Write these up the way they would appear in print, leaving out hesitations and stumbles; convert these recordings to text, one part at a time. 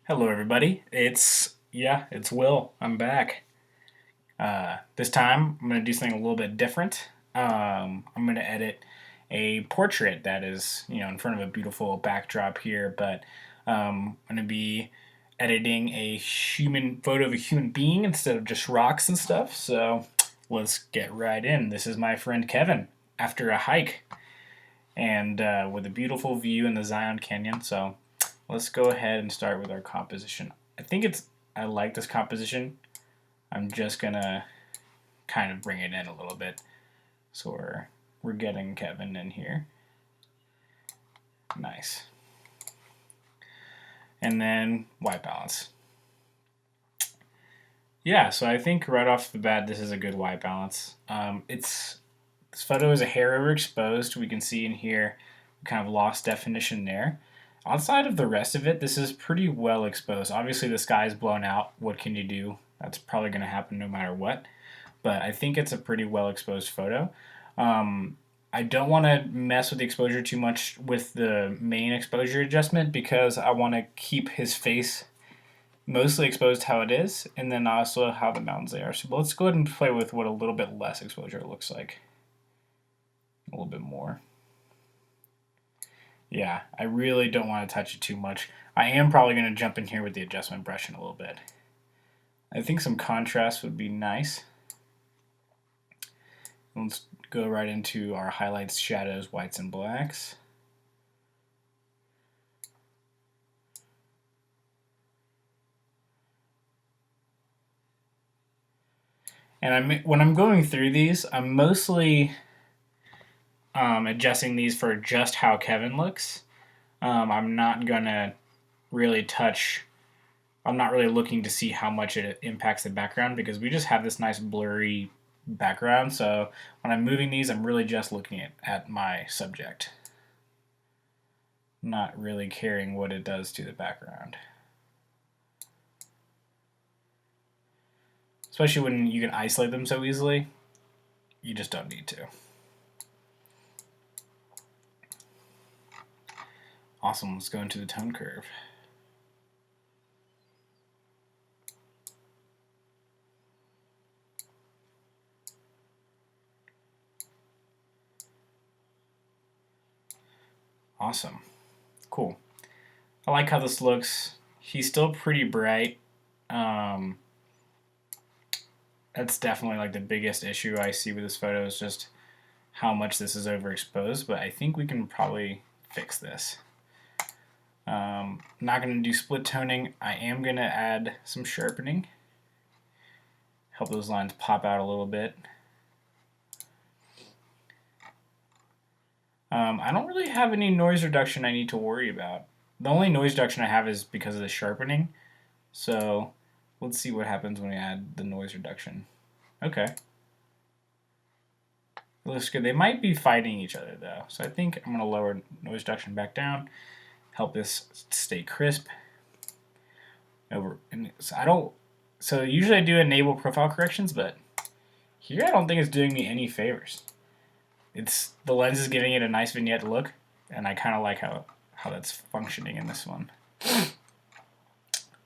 Hello, everybody. It's Will. I'm back. This time, I'm going to do something a little bit different. I'm going to edit a portrait that is, in front of a beautiful backdrop here, but I'm going to be editing a human photo of a human being instead of just rocks and stuff. So let's get right in. This is my friend Kevin after a hike and with a beautiful view in the Zion Canyon. So let's go ahead and start with our composition. I like this composition. I'm just gonna kind of bring it in a little bit. So we're getting Kevin in here. Nice. And then white balance. Yeah, so I think right off the bat this is a good white balance. This photo is a hair overexposed. We can see in here we kind of lost definition there. Outside of the rest of it, this is pretty well exposed. Obviously, the sky is blown out. What can you do? That's probably going to happen no matter what. But I think it's a pretty well exposed photo. I don't want to mess with the exposure too much with the main exposure adjustment because I want to keep his face mostly exposed how it is, and then also how the mountains are. So let's go ahead and play with what a little bit less exposure looks like. A little bit more. Yeah, I really don't want to touch it too much. I am probably going to jump in here with the adjustment brush in a little bit. I think some contrast would be nice. Let's go right into our highlights, shadows, whites, and blacks. And when I'm going through these, I'm mostly adjusting these for just how Kevin looks. I'm not gonna really touch. I'm not really looking to see how much it impacts the background because we just have this nice blurry background. So when I'm moving these, I'm really just looking at my subject, not really caring what it does to the background. Especially when you can isolate them so easily, you just don't need to. Awesome, let's go into the tone curve. Awesome, cool. I like how this looks. He's still pretty bright. That's definitely like the biggest issue I see with this photo is just how much this is overexposed, but I think we can probably fix this. Not going to do split toning. I am going to add some sharpening. Help those lines pop out a little bit. I don't really have any noise reduction I need to worry about. The only noise reduction I have is because of the sharpening. So let's see what happens when we add the noise reduction. Okay. It looks good. They might be fighting each other though. So I think I'm going to lower noise reduction back down. Help this stay crisp. So usually I do enable profile corrections, but here I don't think it's doing me any favors. The lens is giving it a nice vignette look, and I kind of like how that's functioning in this one.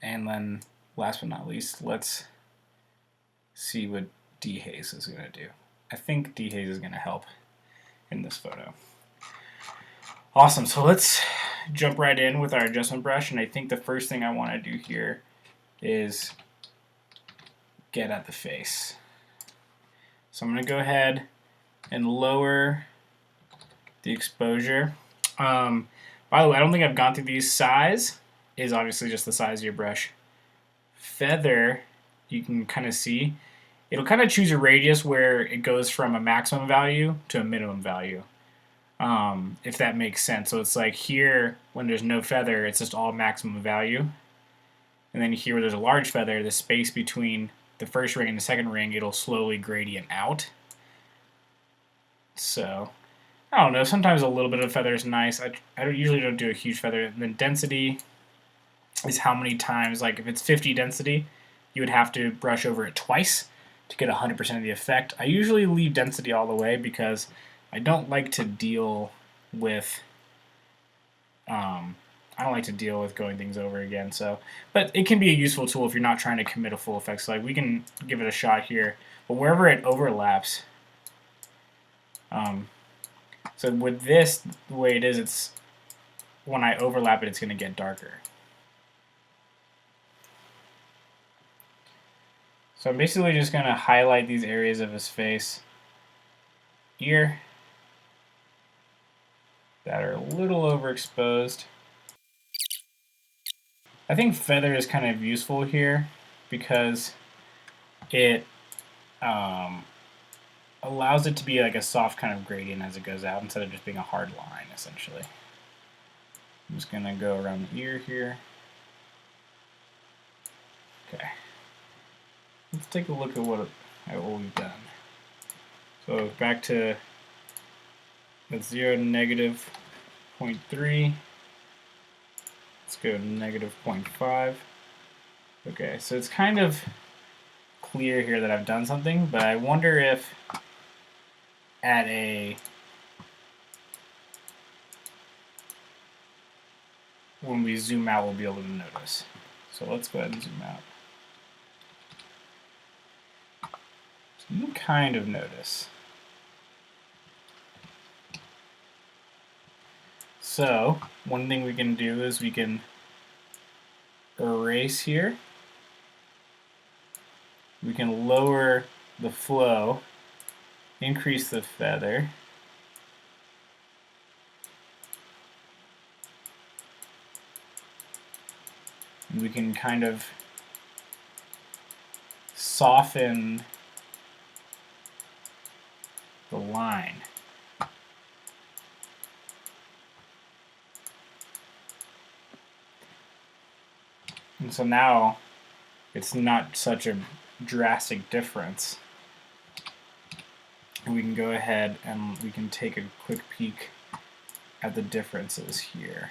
And then, last but not least, let's see what Haze is going to do. I think Haze is going to help in this photo. Awesome, so let's jump right in with our adjustment brush, and I think the first thing I want to do here is get at the face. So I'm going to go ahead and lower the exposure. By the way, I don't think I've gone through these. Size is obviously just the size of your brush. Feather, you can kind of see. It'll kind of choose a radius where it goes from a maximum value to a minimum value. If that makes sense. So it's like here, when there's no feather, it's just all maximum value. And then here where there's a large feather, the space between the first ring and the second ring, it'll slowly gradient out. So, I don't know, sometimes a little bit of feather is nice. I usually don't do a huge feather. And then density is how many times, like if it's 50 density, you would have to brush over it twice to get 100% of the effect. I usually leave density all the way because I don't like to deal with, I I don't like to deal with going things over again. So, but it can be a useful tool if you're not trying to commit a full effect. So like we can give it a shot here, but wherever it overlaps. So with this, the way it is, it's when I overlap it, it's going to get darker. So I'm basically just going to highlight these areas of his face, ear, that are a little overexposed. I think feather is kind of useful here because it allows it to be like a soft kind of gradient as it goes out instead of just being a hard line, essentially. I'm just going to go around the ear here. Okay. Let's take a look at what we've done. So back to that's 0 to negative 0.3. Let's go to negative 0.5. Okay, so it's kind of clear here that I've done something, but I wonder if at when we zoom out, we'll be able to notice. So let's go ahead and zoom out. So you can kind of notice. So one thing we can do is we can erase here. We can lower the flow, increase the feather. And we can kind of soften the line. And so now it's not such a drastic difference. And we can go ahead and we can take a quick peek at the differences here.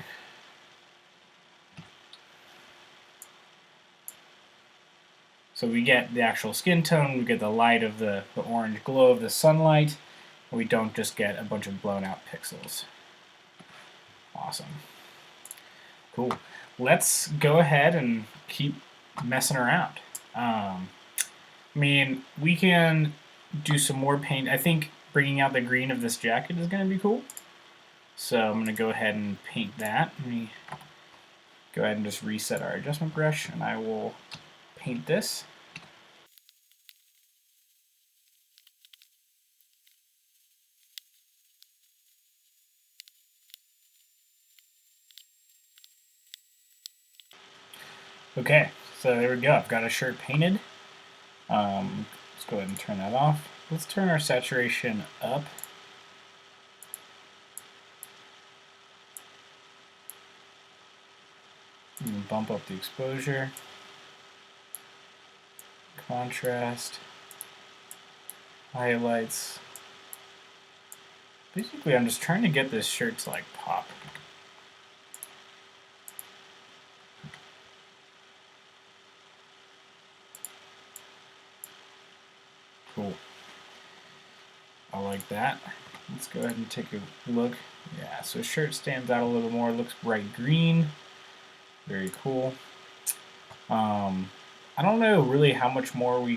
So we get the actual skin tone, we get the light of the orange glow of the sunlight, and we don't just get a bunch of blown out pixels. Awesome. Cool. Let's go ahead and keep messing around. I mean, we can do some more paint. I think bringing out the green of this jacket is going to be cool. So I'm going to go ahead and paint that. Let me go ahead and just reset our adjustment brush, and I will paint this. Okay, so there we go. I've got a shirt painted. Let's go ahead and turn that off. Let's turn our saturation up. And bump up the exposure, contrast, highlights. Basically, I'm just trying to get this shirt to like pop. Cool. I like that. Let's go ahead and take a look. Yeah, so shirt stands out a little more. Looks bright green. Very cool. I don't know really how much more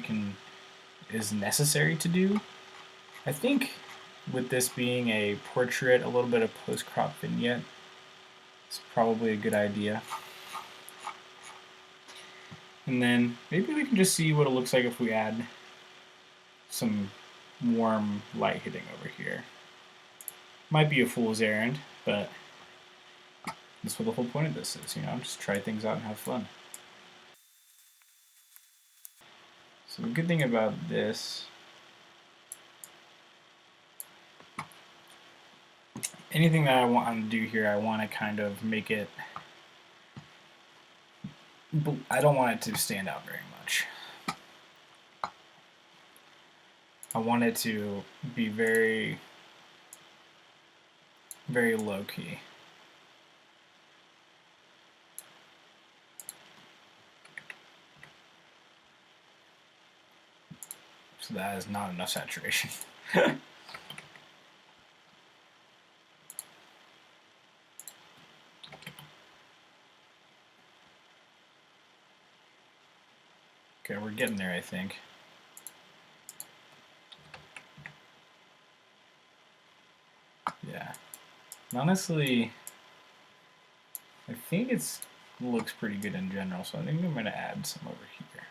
is necessary to do. I think with this being a portrait, a little bit of post-crop vignette is probably a good idea. And then maybe we can just see what it looks like if we add some warm light hitting over here. Might be a fool's errand, but that's what the whole point of this is, you know, just try things out and have fun. So the good thing about this, anything that I want to do here, I want to kind of make it, I don't want it to stand out very much. I want it to be very, very low key. So that is not enough saturation. Okay, we're getting there, I think. Yeah. Honestly, I think it looks pretty good in general, so I think I'm going to add some over here.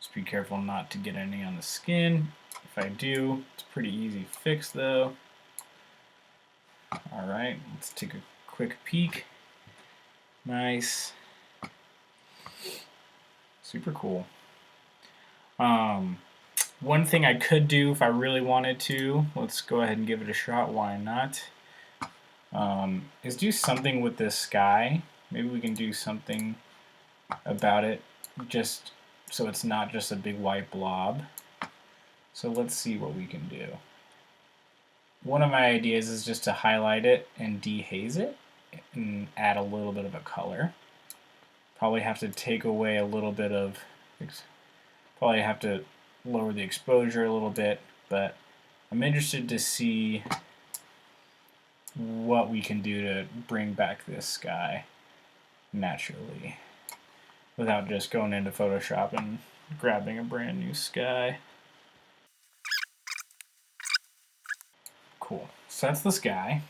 Just be careful not to get any on the skin. If I do, it's pretty easy to fix though. Alright, let's take a quick peek. Nice. Super cool. One thing I could do if I really wanted to, let's go ahead and give it a shot, why not, is do something with this sky. Maybe we can do something about it just so it's not just a big white blob. So let's see what we can do. One of my ideas is just to highlight it and dehaze it and add a little bit of a color. Probably have to take away a little bit of, probably have to lower the exposure a little bit, but I'm interested to see what we can do to bring back this sky naturally without just going into Photoshop and grabbing a brand new sky. Cool. So that's the sky.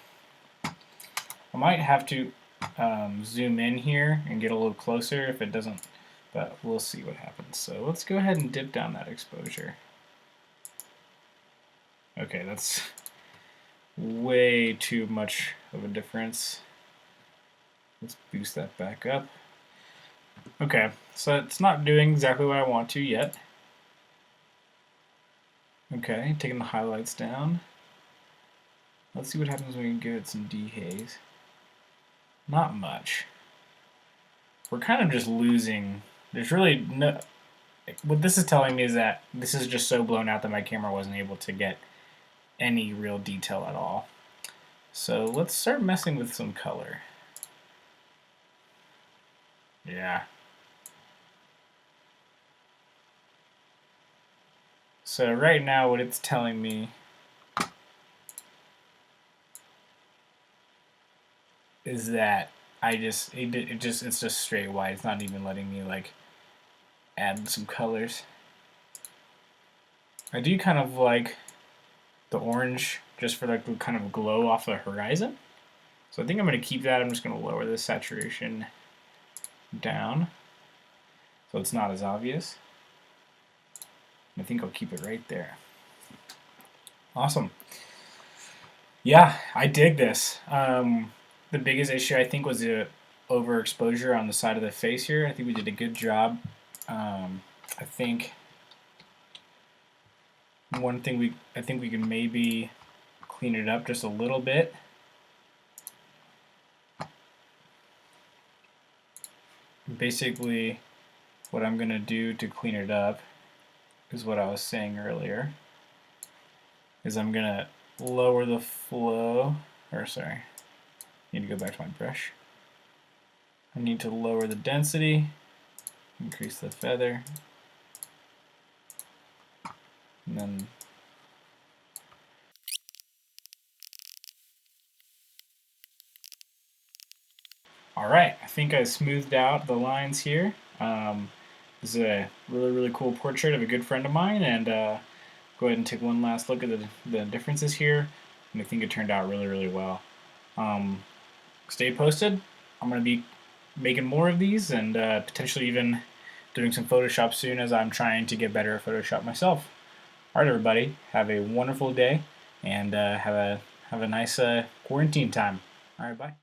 I might have to zoom in here and get a little closer if it doesn't, but we'll see what happens. So let's go ahead and dip down that exposure. Okay, that's way too much of a difference. Let's boost that back up. Okay, so it's not doing exactly what I want to yet. Okay, taking the highlights down. Let's see what happens when we give it some dehaze. Not much. We're kind of just losing. There's really no. What this is telling me is that this is just so blown out that my camera wasn't able to get any real detail at all. So let's start messing with some color. Yeah. So right now what it's telling me is that it's just straight white. It's not even letting me like add some colors. I do kind of like the orange just for like the kind of glow off the horizon. So I think I'm going to keep that. I'm just going to lower the saturation down so it's not as obvious. I think I'll keep it right there. Awesome. Yeah, I dig this. The biggest issue I think was the overexposure on the side of the face here. I think we did a good job. I think one thing I think we can maybe clean it up just a little bit. Basically, what I'm going to do to clean it up is what I was saying earlier, is I'm going to lower the flow, or sorry, I need to go back to my brush. I need to lower the density, increase the feather, and then alright, I think I smoothed out the lines here. This is a really cool portrait of a good friend of mine, and go ahead and take one last look at the differences here, and I think it turned out really well. Stay posted. I'm going to be making more of these and potentially even doing some Photoshop soon, as I'm trying to get better at Photoshop myself. Alright everybody, have a wonderful day, and have a nice quarantine time. Alright, bye.